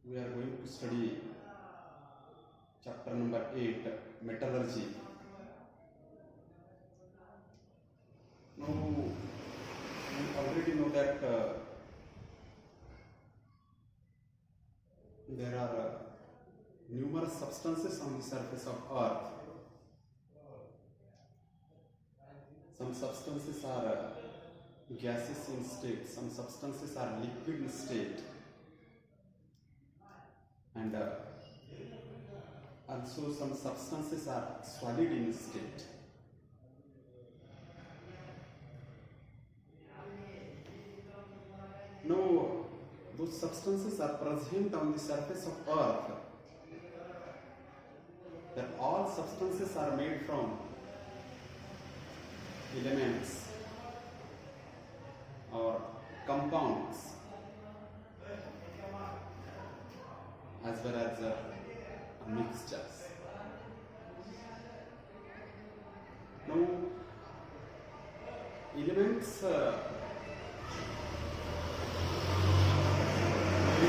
We are going to study chapter number 8, metallurgy. Now, we already know that there are numerous substances on the surface of earth. Some substances are gases in state, some substances are liquid in state, and also some substances are solid in state. Now, those substances are present on the surface of earth. That all substances are made from elements or compounds as well as mixtures. Now, elements we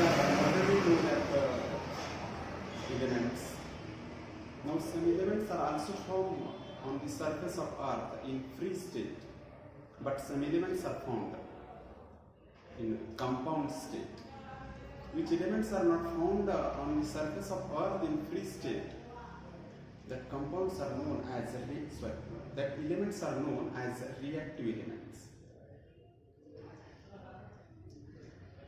are already known as elements. Now, some elements are also found on the surface of earth in free state, but some elements are found in compound state. Which elements are not found on the surface of earth in free state? That compounds are known as that elements are known as reactive elements.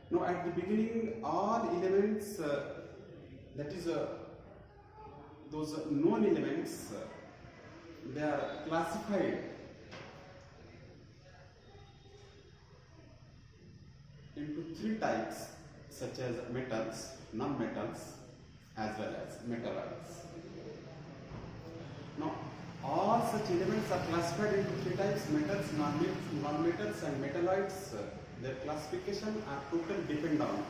Now, at the beginning, all elements, that is, those known elements, they are classified into three types, such as metals, non-metals, as well as metalloids. Now, all such elements are classified into three types: metals, non-metals, and metalloids. Their classification are totally depend on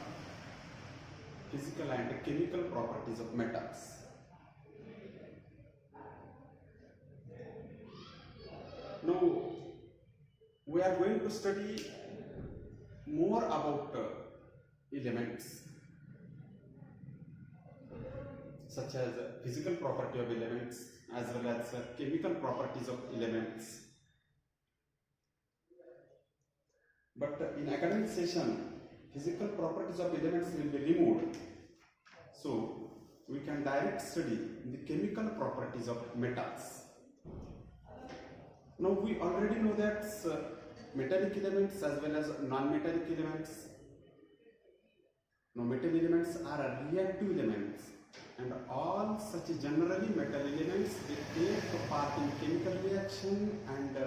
physical and chemical properties of metals. Now, we are going to study more about elements, such as physical property of elements as well as chemical properties of elements. But in academic session, physical properties of elements will be removed, so we can direct study the chemical properties of metals. Now, we already know that metallic elements as well as non-metallic elements. Now, metal elements are reactive elements, and all such generally metal elements, they take part in chemical reaction and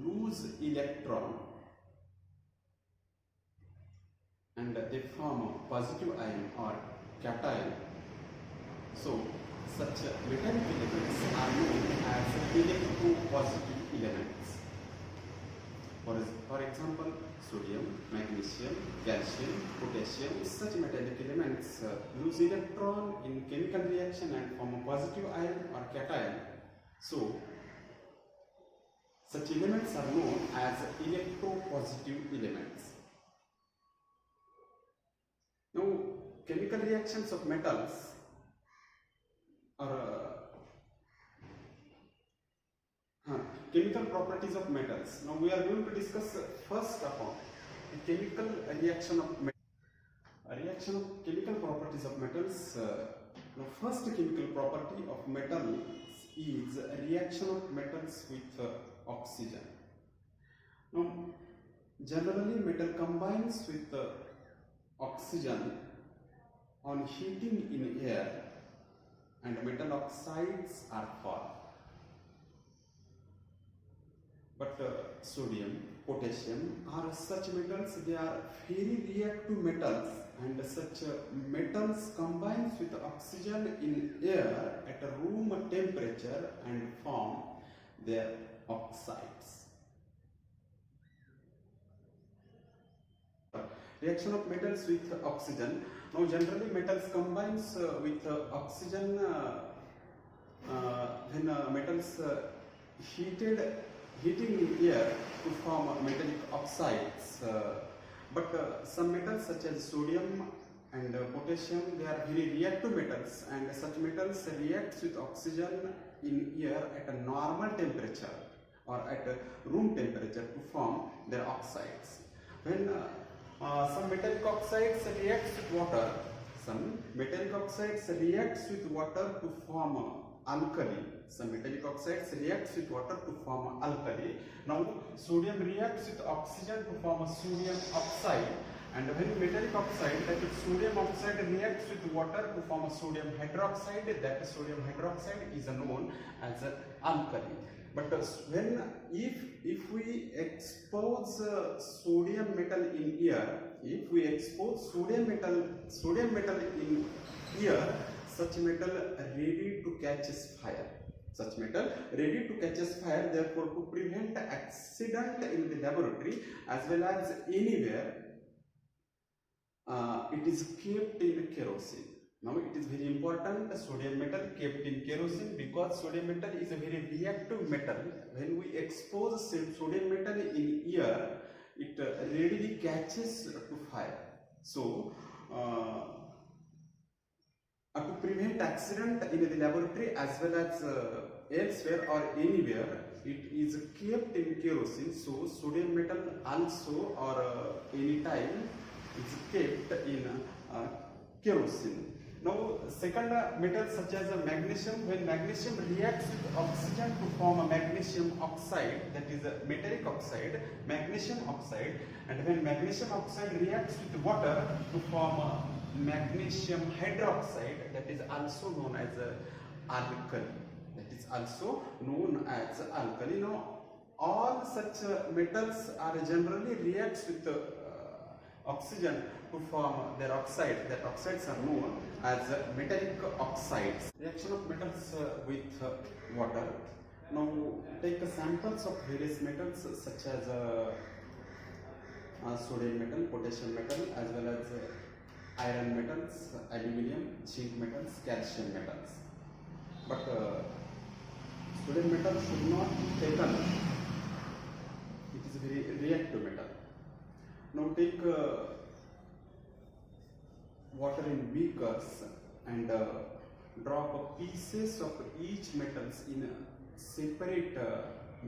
lose electron, and they form a positive ion or cation. So, such metallic elements are known as electropositive elements. For example, sodium, magnesium, calcium, potassium, such metallic elements lose electron in chemical reaction and form a positive ion or cation. So, such elements are known as electropositive elements. Now, chemical reactions of metals are chemical properties of metals. Now, we are going to discuss first upon the chemical reaction of metals. A reaction of chemical properties of metals. The first chemical property of metals is a reaction of metals with oxygen. Now, generally metal combines with oxygen on heating in air, and metal oxides are formed. But sodium, potassium are such metals, they are very reactive metals, and such metals combines with oxygen in air at a room temperature and form their oxides. Reaction of metals with oxygen. Now, generally metals combines with oxygen when metals heating in air to form metallic oxides. But some metals such as sodium and potassium potassium, they are very reactive metals, and such metals reacts with oxygen in air at a normal temperature or at a room temperature to form their oxides. When some metallic oxides reacts with water, some metallic oxides reacts with water to form alkali. Some metallic oxides reacts with water to form alkali. Now sodium reacts with oxygen to form a sodium oxide, and when metallic oxide, that is sodium oxide, reacts with water to form a sodium hydroxide, that sodium hydroxide is known as alkali. But when if we expose sodium metal in air, if we expose sodium metal in air, such metal ready to catch fire. Such metal ready to catch fire. Therefore, to prevent accident in the laboratory as well as anywhere, it is kept in kerosene. Now it is very important, sodium metal kept in kerosene, because sodium metal is a very reactive metal. When we expose sodium metal in air, it readily catches to fire. So to prevent accident in the laboratory as well as elsewhere or anywhere, it is kept in kerosene. So sodium metal also or any time is kept in kerosene. Now second metal such as magnesium, when magnesium reacts with oxygen to form a magnesium oxide, that is a metallic oxide, magnesium oxide, and when magnesium oxide reacts with water to form a magnesium hydroxide, that is also known as alkali. That is also known as alkali. Now all such metals are generally reacts with oxygen to form their oxide. That oxides are known as metallic oxides. Reaction of metals with water. Now take samples of various metals such as sodium metal, potassium metal, as well as iron metals, aluminium, zinc metals, calcium metals. But sodium metal should not be taken. It is a very reactive metal. Now take water in beakers and drop pieces of each metals in separate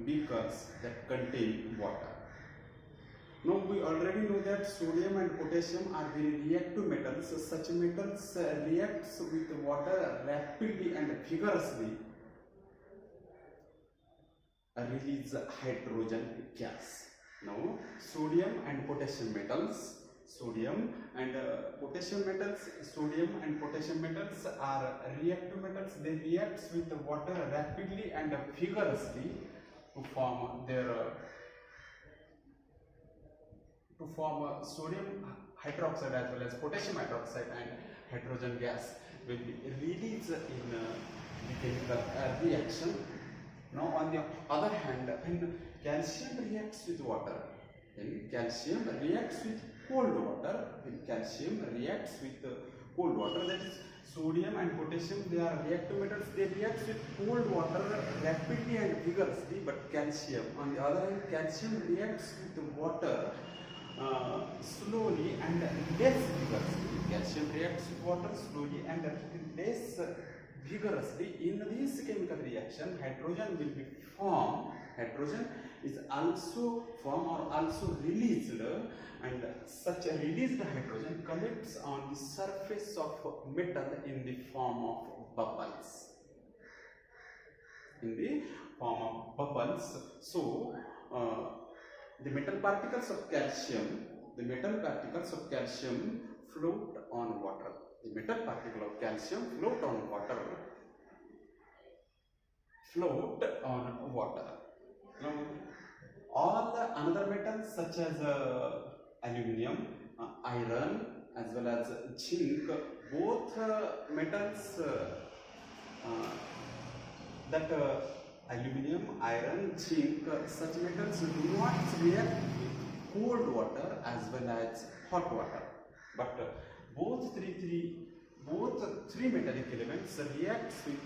beakers that contain water. Now we already know that sodium and potassium are very reactive metals. So such metals reacts with water rapidly and vigorously, release hydrogen gas. Now sodium and potassium metals, sodium and potassium metals are reactive metals. They react with the water rapidly and vigorously to form their sodium hydroxide as well as potassium hydroxide, and hydrogen gas will be released in the chemical reaction. Now on the other hand, when calcium reacts with water, then calcium reacts with cold water. When calcium reacts with cold water, that is sodium and potassium, they are reactive metals. They react with cold water rapidly and vigorously. But calcium, on the other hand, calcium reacts with water slowly and less vigorously. Calcium reacts with water slowly and less vigorously. In this chemical reaction, hydrogen will be formed. Hydrogen is also formed or also released, and such a released hydrogen collects on the surface of metal in the form of bubbles. In the form of bubbles. So the metal particles of calcium, float on water. The metal particle of calcium float on water. Now, all the another metals such as aluminium, iron, as well as zinc, both metals that aluminium, iron, zinc, such metals do not react with cold water as well as hot water. But both three metallic elements react with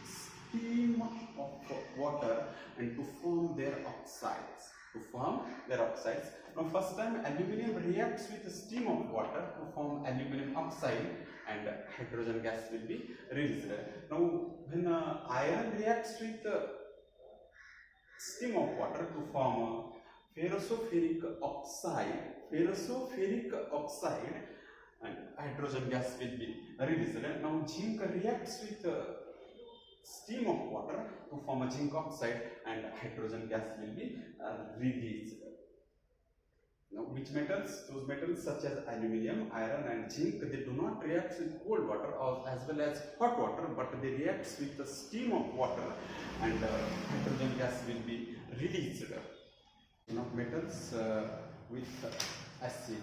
steam of water and to form their oxides. to form their oxides. Now first time aluminum reacts with the steam of water to form aluminum oxide and hydrogen gas will be released. Now when iron reacts with steam of water to form ferropheric oxide and hydrogen gas will be released. Now zinc reacts with steam of water to form a zinc oxide and hydrogen gas will be released. Now which metals? Those metals such as aluminium, iron and zinc, they do not react with cold water or as well as hot water, but they react with the steam of water and hydrogen gas will be released. Now metals with acid.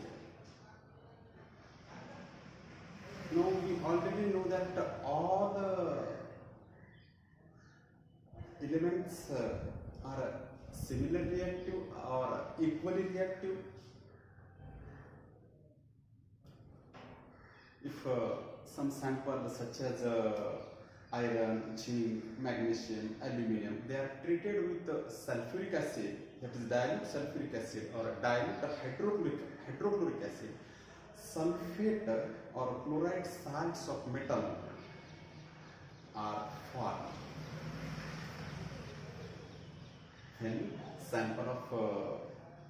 Now we already know that all the elements are similarly reactive or equally reactive. If some samples such as iron, zinc, magnesium, aluminium, they are treated with sulfuric acid, that is dilute sulfuric acid or dilute hydrochloric acid, sulfate or chloride salts of metal are formed. When sample of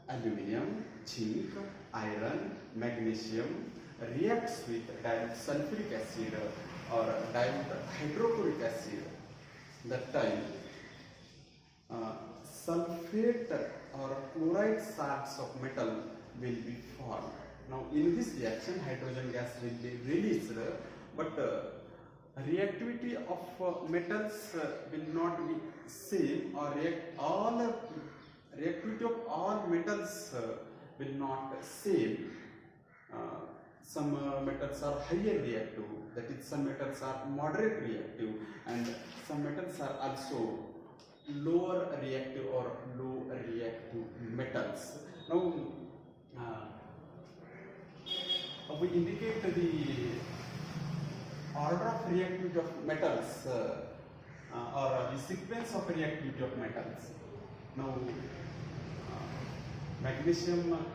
aluminium, zinc, iron, magnesium reacts with dilute sulfuric acid or dilute hydrochloric acid, that time sulfate or chloride salts of metal will be formed. Now in this reaction hydrogen gas will be released, but reactivity of metals will not be same, or reactivity of all metals will not same. Some metals are higher reactive, that is some metals are moderate reactive, and some metals are also lower reactive or low reactive metals. Now we indicate the order of reactivity of metals or the sequence of reactivity of metals. Now magnesium,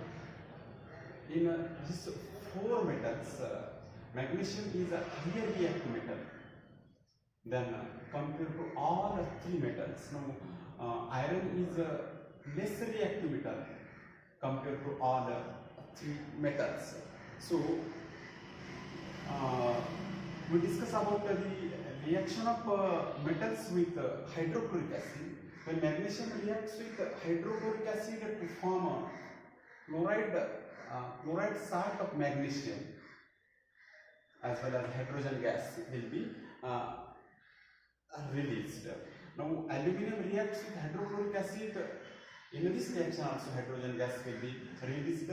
in these four metals, magnesium is a higher reactive metal than compared to all three metals. Now iron is a less reactive metal compared to all three metals. So we discuss about the reaction of metals with hydrochloric acid. When magnesium reacts with hydrochloric acid to form chloride salt of magnesium, as well as hydrogen gas will be released. Now aluminium reacts with hydrochloric acid. In this reaction also hydrogen gas will be released.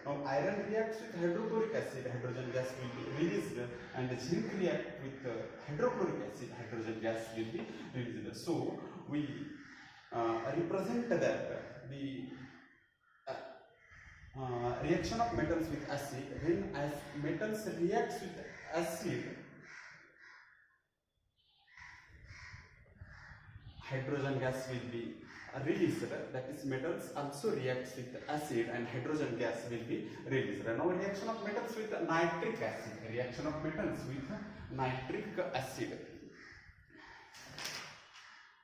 Now iron reacts with hydrochloric acid, hydrogen gas will be released, and zinc reacts with hydrochloric acid, hydrogen gas will be released. So we represent that the reaction of metals with acid, when as metals reacts with acid, hydrogen gas will be released, that is metals also reacts with acid and hydrogen gas will be released. Now reaction of metals with nitric acid, reaction of metals with nitric acid.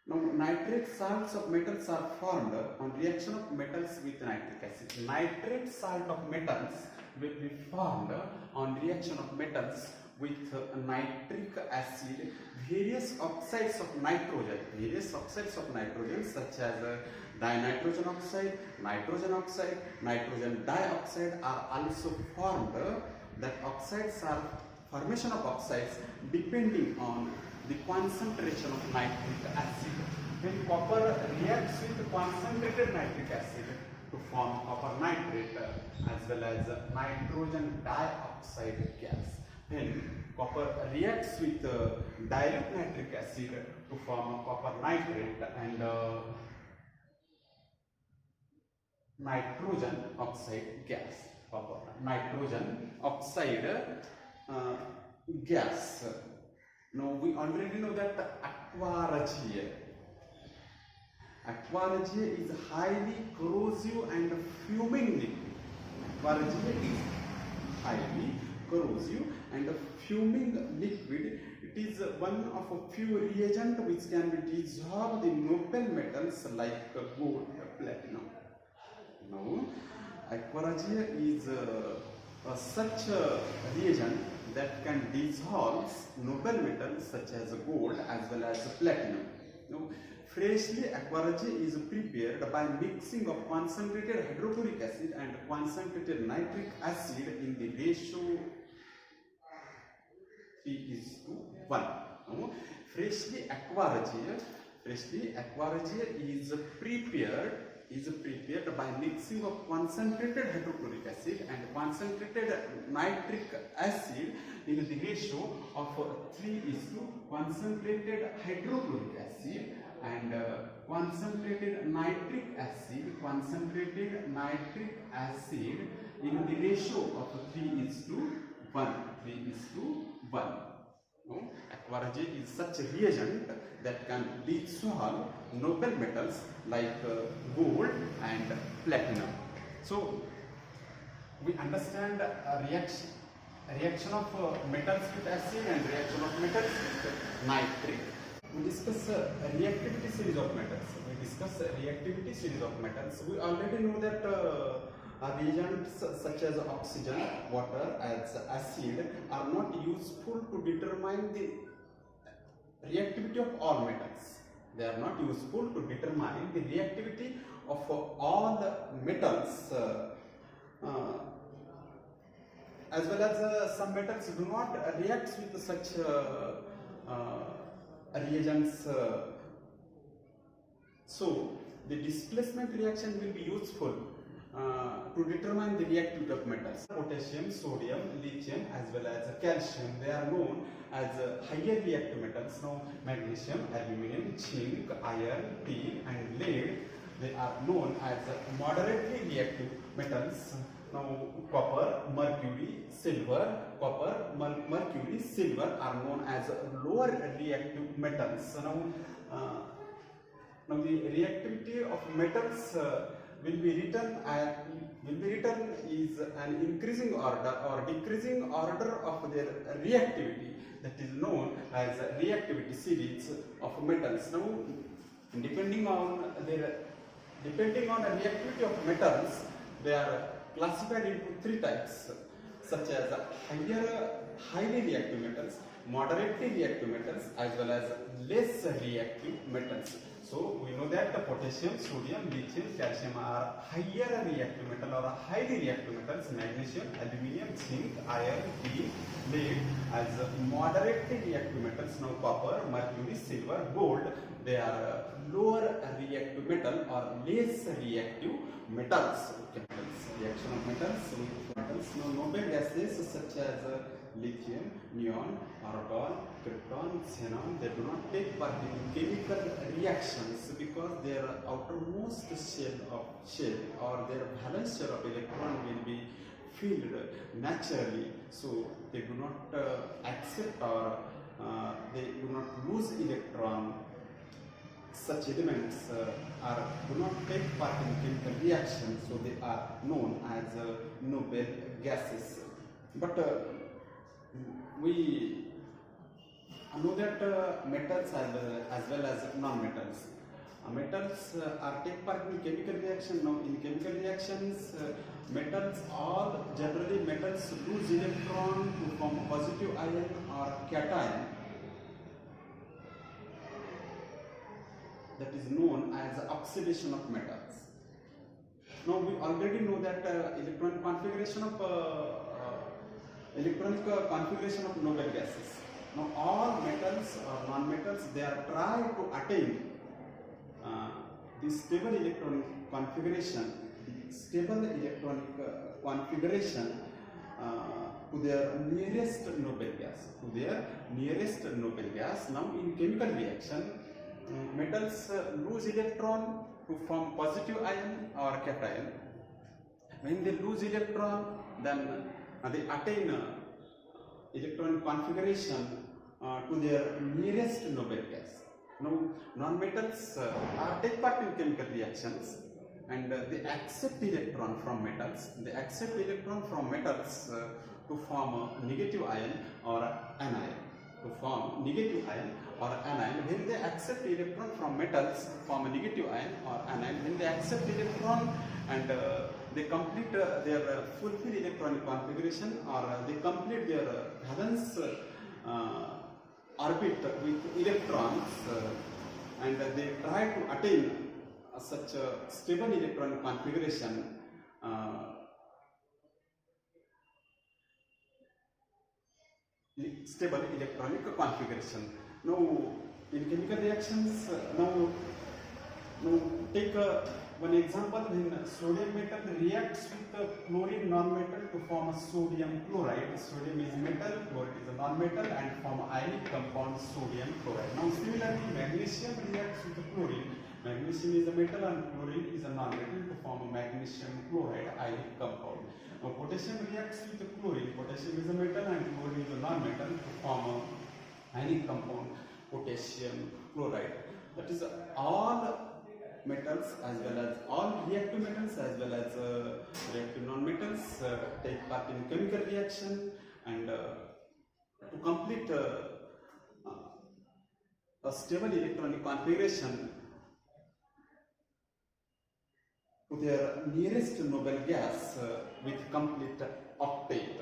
Now nitrate salts of metals are formed on reaction of metals with nitric acid. Nitrate salt of metals will be formed on reaction of metals with nitric acid. Various oxides of nitrogen such as dinitrogen oxide, nitrogen dioxide are also formed. That oxides are formation of oxides depending on the concentration of nitric acid. When copper reacts with concentrated nitric acid to form copper nitrate as well as nitrogen dioxide gas. When copper reacts with dilute nitric acid to form copper nitrate and nitrogen oxide gas. Nitrogen oxide gas. Now we already know that aqua Aqua regia is highly corrosive and fuming liquid. Aqua regia is highly corrosive and fuming liquid. It is one of a few reagents which can be dissolved in noble metals like gold, platinum. Now, aqua regia is such a reagent that can dissolve noble metals such as gold as well as platinum. Now, freshly aqua regia is prepared by mixing of concentrated hydrochloric acid and concentrated nitric acid in the ratio 3:1. Now, freshly aqua regia is prepared by mixing of concentrated hydrochloric acid and concentrated nitric acid in the ratio of 3:, concentrated hydrochloric acid and concentrated nitric acid in the ratio of 3:1. No? Aqua regia is such a reagent that can dissolve noble metals like gold and platinum. So we understand a reaction of metals with acid and reaction of metals with nitric. We discuss reactivity series of metals. We already know that reagents such as oxygen, water, as acid are not useful to determine the reactivity of all metals. They are not useful to determine the reactivity of all metals, as well as some metals do not react with such reagents. So the displacement reaction will be useful to determine the reactivity of metals. Potassium, sodium, lithium as well as calcium, they are known as higher reactive metals. Now magnesium, aluminum, zinc, iron, tin and lead, they are known as moderately reactive metals. Now copper, mercury, silver are known as lower reactive metals. Now the reactivity of metals will be written is an increasing order or decreasing order of their reactivity, that is known as reactivity series of metals. Now depending on the reactivity of metals, they are classified into three types, such as highly reactive metals, moderately reactive metals as well as less reactive metals. So we know that the potassium, sodium, lithium, calcium are higher reactive metal or highly reactive metals. Magnesium, aluminum, zinc, iron, tin, lead as moderately reactive metals. Now copper, mercury, silver, gold, they are lower reactive metal or less reactive metals. Reaction of metals. Now noble gases such as lithium, neon, argon, krypton, xenon, they do not take part in chemical reactions because their outermost shell or their valence shell of electron will be filled naturally, so they do not accept or they do not lose electron. Such elements do not take part in chemical reactions, so they are known as noble gases. But we know that metals as well as non-metals. Metals are take part in chemical reaction. Now in chemical reactions, generally metals lose electron to form positive ion or cation. That is known as oxidation of metals. Now we already know that electronic configuration of noble gases. Now all metals or non-metals, they are trying to attain the stable electronic configuration to their nearest noble gas. Now in chemical reaction, metals lose electron to form positive ion or cation. When they lose electron, then they attain electronic configuration to their nearest noble gas. Now, non-metals are take part in chemical reactions, and they accept electron from metals. They accept electron from metals to form a negative ion or anion. To form negative ion or anion, when they accept electron from metals, form a negative ion or anion. When they accept electron and they complete fulfill electronic configuration, or they complete their valence orbit with electrons, and they try to attain such a stable electronic configuration. Stable electronic configuration. Now, in chemical reactions, now take one example. When sodium metal reacts with the chlorine non-metal to form a sodium chloride. Sodium is metal, chloride is a non-metal, and form ionic compound sodium chloride. Now, similarly, magnesium reacts with the chlorine. Magnesium is a metal and chlorine is a non-metal to form a magnesium chloride ionic compound. Now, potassium reacts with the chlorine. Potassium is a metal and chlorine is a non-metal to form a ionic compound potassium chloride. That is all metals as well as all reactive metals as well as reactive non-metals take part in chemical reaction, and to complete a stable electronic configuration to their nearest noble gas with complete octet.